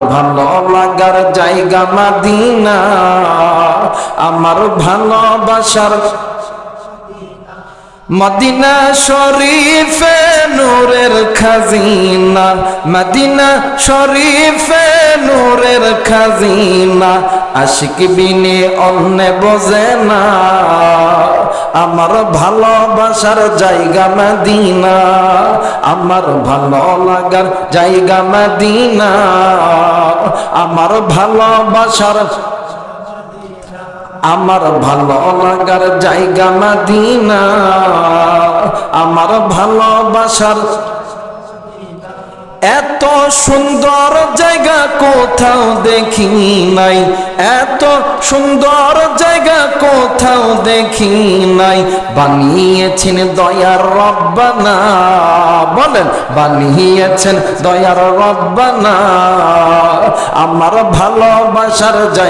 ভালো লাগার জায়গা মদিনা, আমার ভালোবাসার মদিনা শরীফে নূরের খাজিনা, মদিনা শরীফে নূরের খাজিনা, আশিক বিনে অন্য বোঝে না, আমার ভালোবাসার জায়গা মদিনা, আমার ভালো লাগার জায়গা মদিনা, আমার ভালোবাসার আমার ভালো লাগার জায়গা মদিনা, আমার ভালোবাসার এত সুন্দর জায়গা কোথাও দেখি নাই, এত সুন্দর জায়গা কোথাও দেখি নাই, বানিয়েছেন দয়ার রব্বানা, বলেন বানিয়েছেন দয়ার রব্বানা, আমার ভালোবাসার জায়গা